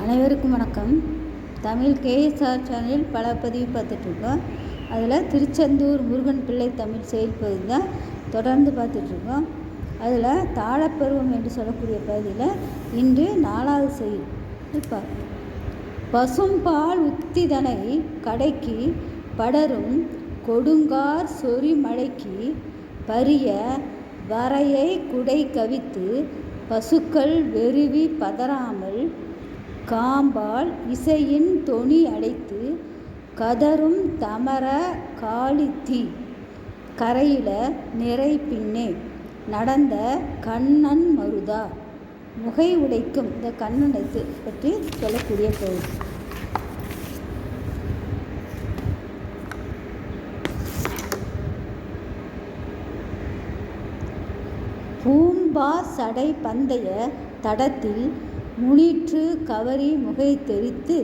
அனைவருக்கும் வணக்கம். தமிழ் கேஎஸ்ஆர் சேனலில் பல பதிவு பார்த்துட்ருக்கோம். அதில் திருச்செந்தூர் முருகன் பிள்ளை தமிழ் செயல்பகுதி தான் தொடர்ந்து பார்த்துட்ருக்கோம். அதில் தாழப்பருவம் என்று சொல்லக்கூடிய பகுதியில் இன்று 4வது செயல். இப்போ பசும்பால் உத்திதனை கடைக்கு படரும் கொடுங்கார் சொறி மழைக்கு பரிய வரையை குடை கவித்து பசுக்கள் வெறுவி பதறாமல் காம்பால் இசையின் தொனி அடைத்து கதரும் தமர காளித்தி கரையில நிறை பின்னே நடந்த கண்ணன் மருதா முகை உடைக்கும். இந்த கண்ணனை பற்றி சொல்லக்கூடிய பகுதி. பூம்பா சடை பந்தய தடத்தில் முனிற்று கவரி முகை தெரித்து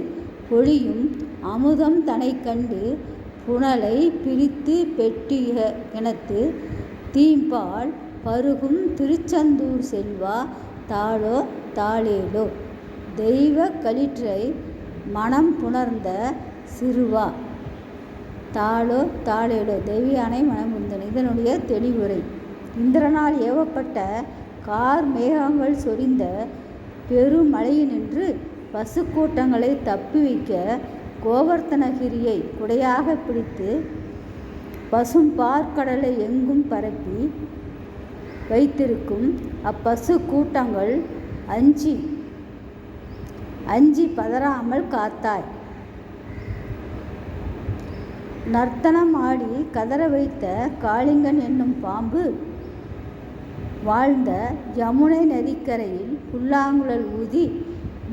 பொழியும் அமுதம் தனை கண்டு புனலை பிரித்து பெட்டிய இனத்து தீம்பால் பருகும் திருச்செந்தூர் செல்வா தாளோ தாளேலோ தெய்வ களிற்றை மனம் புணர்ந்த சிறுவா தாளோ தாளேலோ தெய்வியானை மனம் புரிந்தன. இதனுடைய தெளிவுரை: இந்திரனால் ஏவப்பட்ட கார் மேகங்கள் சொரிந்த பெருமழையினின்று பசுக்கூட்டங்களை தப்பி வைக்க கோவர்த்தனகிரியை குடையாக பிடித்து பசும் பார்க்கடலை எங்கும் பரப்பி வைத்திருக்கும் அப்பசு கூட்டங்கள் அஞ்சி பதறாமல் காத்தாய். நர்த்தனம் ஆடி கதற வைத்த காளிங்கன் என்னும் பாம்பு வாழ்ந்த யமுனை நதிக்கரையில் புல்லாங்குழல் ஊதி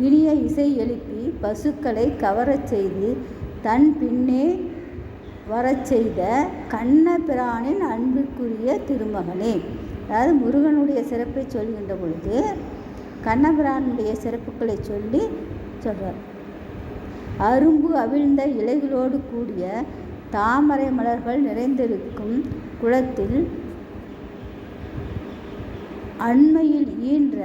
இனிய இசை எழுப்பி பசுக்களை கவரச் செய்து தன் பின்னே வரச் செய்த கண்ண பிரானின் அன்பிற்குரிய திருமகனே. அதாவது முருகனுடைய சிறப்பை சொல்கின்ற பொழுது கண்ணபிரானுடைய சிறப்புகளை சொல்லி சொல்கிறார். அரும்பு அவிழ்ந்த இலைகளோடு கூடிய தாமரை மலர்கள் நிறைந்திருக்கும் குளத்தில் அண்மையில் ஈன்ற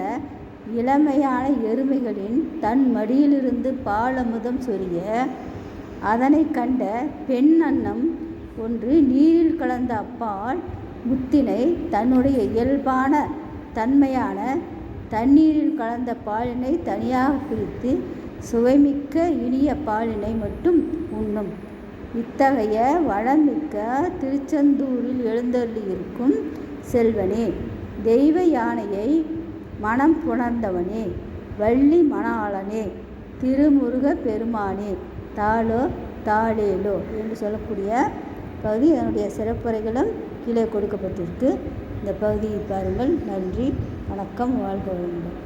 இளமையான எருமைகளின் தன் மடியிலிருந்து பாலமுதம் சொரிய அதனை கண்ட பெண் அன்னம் ஒன்று நீரில் கலந்த அப்பால் முத்தினை தன்னுடைய இயல்பான தன்மையான தண்ணீரில் கலந்த பாலினை தனியாக பிரித்து சுவைமிக்க இனிய பாலினை மட்டும் உண்ணும். இத்தகைய வளமிக்க திருச்செந்தூரில் எழுந்தருளியிருக்கும் செல்வனே, தெய்வ யானையை மனம் புணர்ந்தவனே, வள்ளி மணாளனே, திருமுருக பெருமானே, தாளோ தாளேலோ என்று சொல்லக்கூடிய பகுதி. அதனுடைய சிறப்புரைகளும் கீழே கொடுக்கப்பட்டிருக்கு. இந்த பகுதியை பாருங்கள். நன்றி, வணக்கம், வாழ்க வளமுடன்.